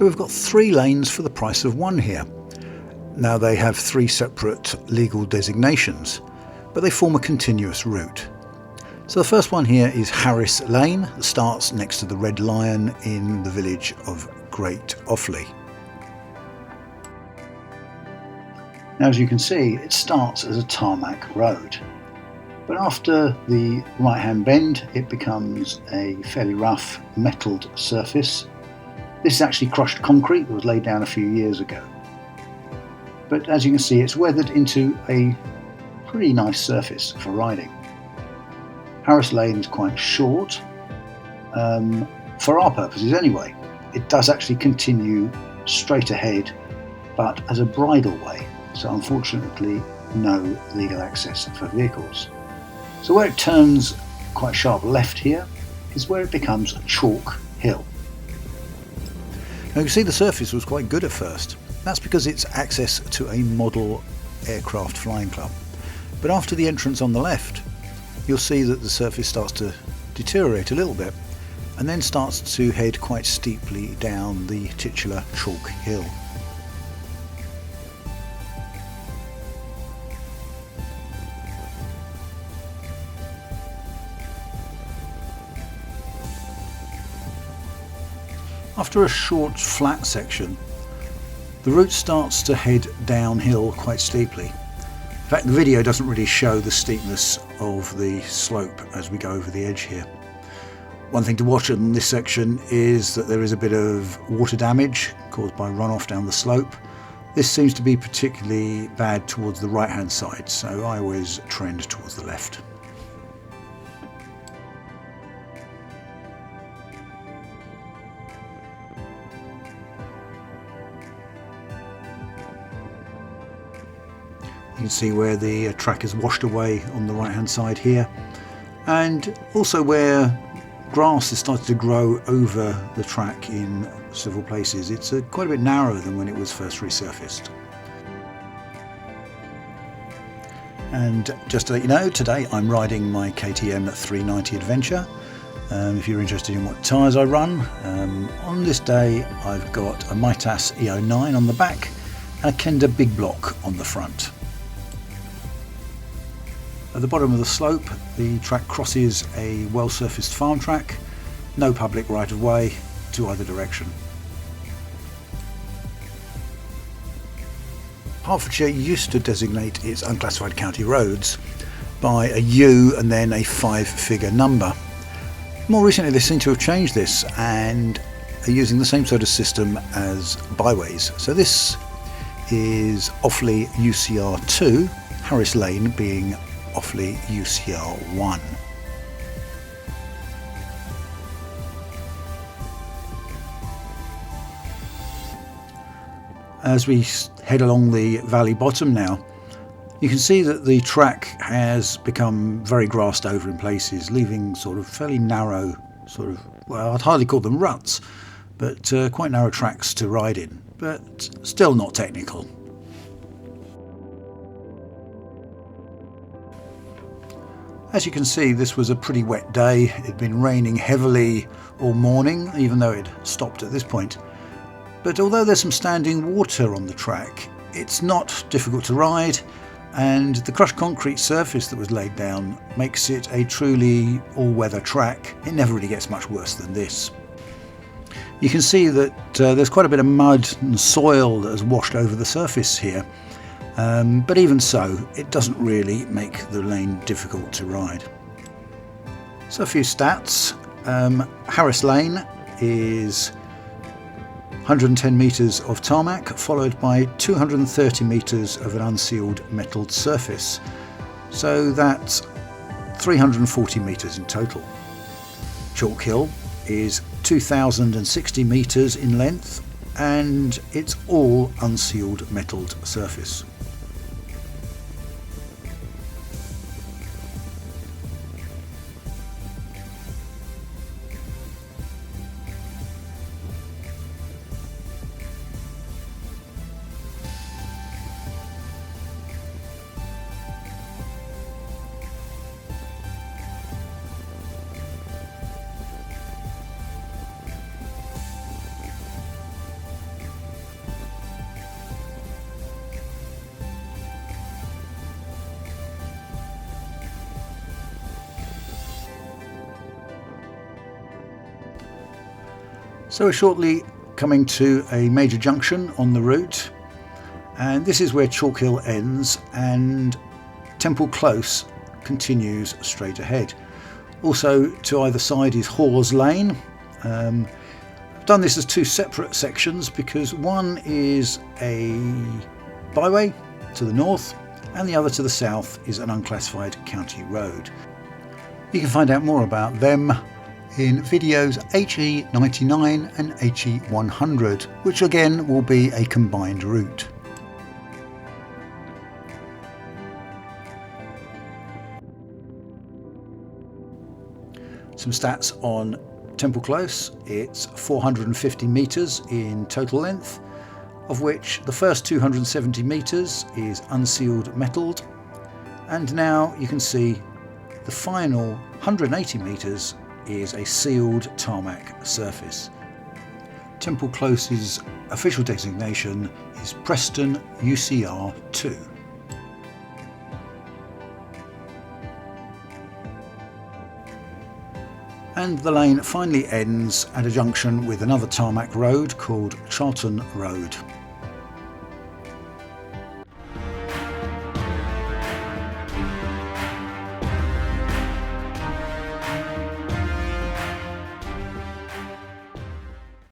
So we've got 3 lanes for the price of 1 here. Now they have 3 separate legal designations, but they form a continuous route. So the first one here is Harris Lane, that starts next to the Red Lion in the village of Great Offley. Now, as you can see, it starts as a tarmac road, but after the right-hand bend it becomes a fairly rough metalled surface. This is actually crushed concrete that was laid down a few years ago, but as you can see, it's weathered into a pretty nice surface for riding. Harris Lane is quite short, for our purposes anyway. It does actually continue straight ahead, but as a bridle way, so unfortunately no legal access for vehicles. So where it turns quite sharp left here is where it becomes a chalk hill. Now you can see the surface was quite good at first. That's because it's access to a model aircraft flying club. But after the entrance on the left, you'll see that the surface starts to deteriorate a little bit and then starts to head quite steeply down the titular chalk hill. After a short flat section, the route starts to head downhill quite steeply. In fact, the video doesn't really show the steepness of the slope as we go over the edge here. One thing to watch in this section is that there is a bit of water damage caused by runoff down the slope. This seems to be particularly bad towards the right hand side, so I always trend towards the left. You can see where the track is washed away on the right hand side here, and also where grass has started to grow over the track in several places. It's quite a bit narrower than when it was first resurfaced. And just to let you know, today I'm riding my KTM 390 Adventure. If you're interested in what tyres I run, on this day I've got a Mitas E09 on the back and a Kenda Big Block on the front. At the bottom of the slope, the track crosses a well-surfaced farm track, no public right-of-way to either direction. Hertfordshire used to designate its unclassified county roads by a U and then a 5-figure number. More recently they seem to have changed this and are using the same sort of system as byways. So this is Offley UCR 2, Harris Lane being Offley UCR 1. As we head along the valley bottom now, you can see that the track has become very grassed over in places, leaving sort of fairly narrow, well, I'd hardly call them ruts, but quite narrow tracks to ride in, but still not technical. As you can see, this was a pretty wet day. It'd been raining heavily all morning, even though it stopped at this point. But although there's some standing water on the track, it's not difficult to ride, and the crushed concrete surface that was laid down makes it a truly all-weather track. It never really gets much worse than this. You can see that there's quite a bit of mud and soil that has washed over the surface here. But even so, it doesn't really make the lane difficult to ride. So a few stats. Harris Lane is 110 metres of tarmac, followed by 230 metres of an unsealed metalled surface. So that's 340 metres in total. Chalk Hill is 2,060 metres in length, and it's all unsealed metalled surface. So we're shortly coming to a major junction on the route, and this is where Chalk Hill ends and Temple Close continues straight ahead. Also to either side is Hoars Lane. I've done this as two separate sections because one is a byway to the north and the other to the south is an unclassified county road. You can find out more about them in videos HE99 and HE100, which again will be a combined route. Some stats on Temple Close: it's 450 metres in total length, of which the first 270 metres is unsealed metalled, and now you can see the final 180 metres is a sealed tarmac surface. Temple Close's official designation is Preston UCR 2. And the lane finally ends at a junction with another tarmac road called Hitchin Road.